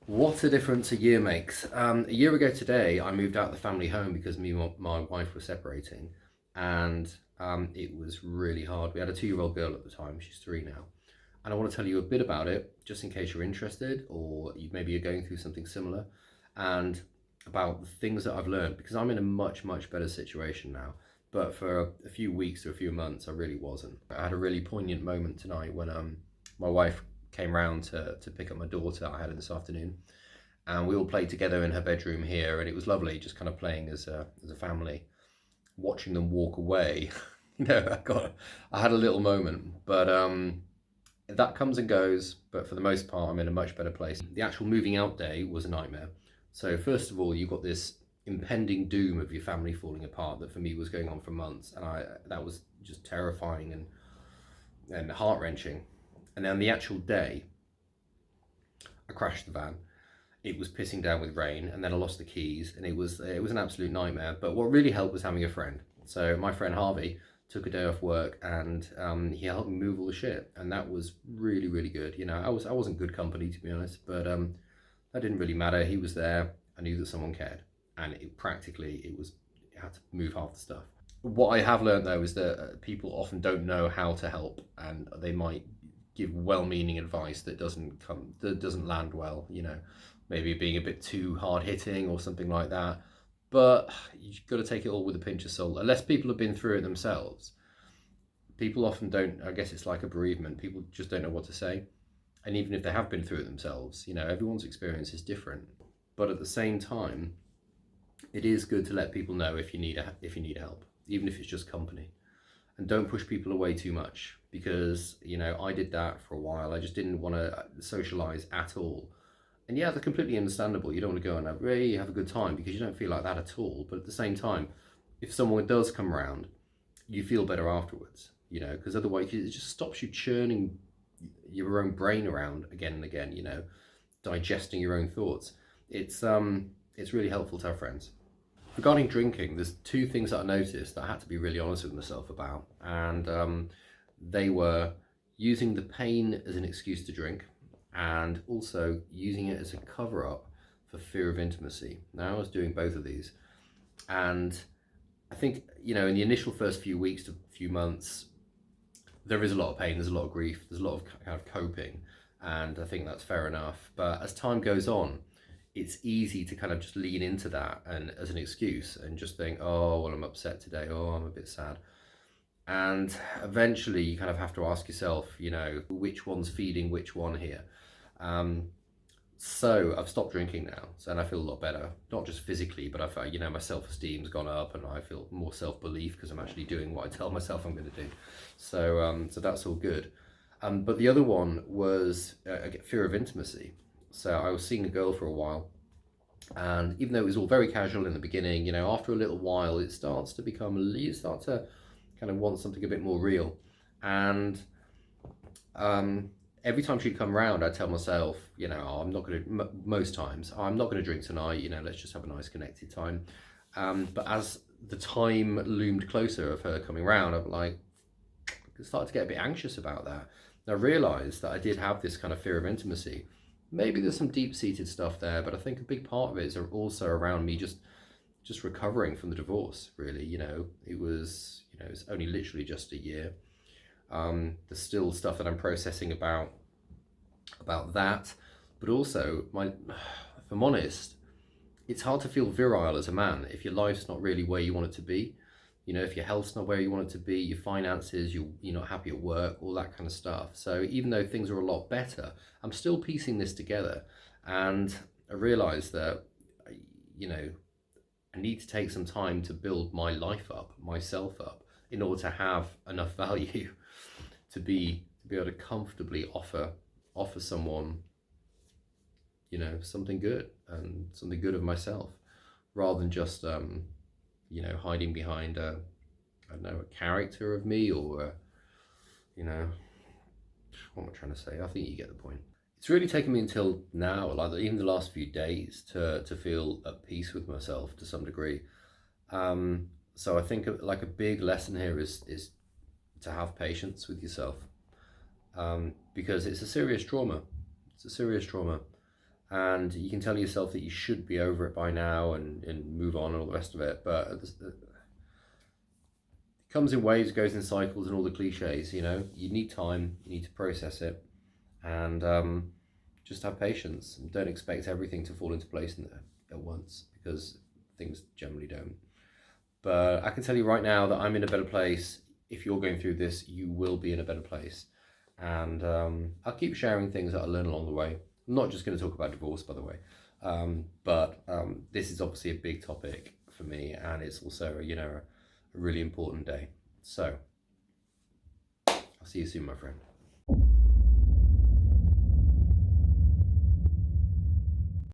What a difference a year makes. A year ago today, I moved out of the family home because me and my wife were separating, and it was really hard. We had a 2-year-old girl at the time, she's 3 now. And I want to tell you a bit about it, just in case you're interested, or maybe you're going through something similar, and about the things that I've learned, because I'm in a much, much better situation now. But for a few weeks or a few months, I really wasn't. I had a really poignant moment tonight when my wife came round to pick up my daughter I had it this afternoon, and we all played together in her bedroom here, and it was lovely just kind of playing as a family, watching them walk away. I had a little moment, but that comes and goes. But for the most part, I'm in a much better place. The actual moving out day was a nightmare. So first of all, you've got this impending doom of your family falling apart that for me was going on for months, and that was just terrifying and heart-wrenching. And then the actual day, I crashed the van. It was pissing down with rain, and then I lost the keys, and it was an absolute nightmare. But what really helped was having a friend. So my friend Harvey took a day off work, and he helped me move all the shit, and that was really, really good. I wasn't good company, to be honest, but that didn't really matter. He was there. I knew that someone cared, and it had to move half the stuff. What I have learned though is that people often don't know how to help, and they might give well-meaning advice that doesn't land well. Maybe being a bit too hard-hitting or something like that. But you've got to take it all with a pinch of salt. Unless people have been through it themselves, people often don't. I guess it's like a bereavement. People just don't know what to say. And even if they have been through it themselves, everyone's experience is different. But at the same time, it is good to let people know if you need help, even if it's just company. And don't push people away too much, because I did that for a while. I just didn't want to socialize at all. And yeah, that's completely understandable. You don't want to go and have a good time because you don't feel like that at all. But at the same time, if someone does come around, you feel better afterwards, because otherwise it just stops you churning your own brain around again and again, digesting your own thoughts. It's really helpful to have friends. Regarding drinking, there's 2 things that I noticed that I had to be really honest with myself about, and they were using the pain as an excuse to drink, and also using it as a cover-up for fear of intimacy. Now, I was doing both of these, and I think, in the initial first few weeks to few months, there is a lot of pain, there's a lot of grief, there's a lot of kind of coping, and I think that's fair enough. But as time goes on, it's easy to kind of just lean into that and as an excuse and just think, oh, well, I'm upset today, oh, I'm a bit sad. And eventually you kind of have to ask yourself, which one's feeding which one here. So I've stopped drinking now, and I feel a lot better. Not just physically, but I feel, my self-esteem's gone up, and I feel more self-belief because I'm actually doing what I tell myself I'm going to do. So that's all good. But the other one was fear of intimacy. So I was seeing a girl for a while, and even though it was all very casual in the beginning, after a little while, you start to kind of want something a bit more real. And every time she'd come round, I'd tell myself, I'm not going to, most times, I'm not going to drink tonight, let's just have a nice connected time. But as the time loomed closer of her coming round, I'm like, I started to get a bit anxious about that. And I realised that I did have this kind of fear of intimacy. Maybe there's some deep-seated stuff there, but I think a big part of it is also around me just recovering from the divorce, really. It was it's only literally just a year. There's still stuff that I'm processing about that, but also if I'm honest, it's hard to feel virile as a man if your life's not really where you want it to be. If your health's not where you want it to be, your finances, you're not happy at work, all that kind of stuff. So even though things are a lot better, I'm still piecing this together, and I realise that I need to take some time to build my life up, myself up, in order to have enough value to be able to comfortably offer someone, something good, and something good of myself, rather than just hiding behind a character of me, or what am I trying to say? I think you get the point. It's really taken me until now, like even the last few days, to feel at peace with myself to some degree. So I think like a big lesson here is to have patience with yourself, because it's a serious trauma. It's a serious trauma. and you can tell yourself that you should be over it by now and move on and all the rest of it, but it comes in waves, goes in cycles, and all the cliches. You know, you need time, you need to process it, and just have patience. And don't expect everything to fall into place at once, because things generally don't. But I can tell you right now that I'm in a better place. If you're going through this, you will be in a better place. And I'll keep sharing things that I learn along the way. I'm not just going to talk about divorce, by the way, but this is obviously a big topic for me, and it's also, you know, a really important day. So I'll see you soon, my friend.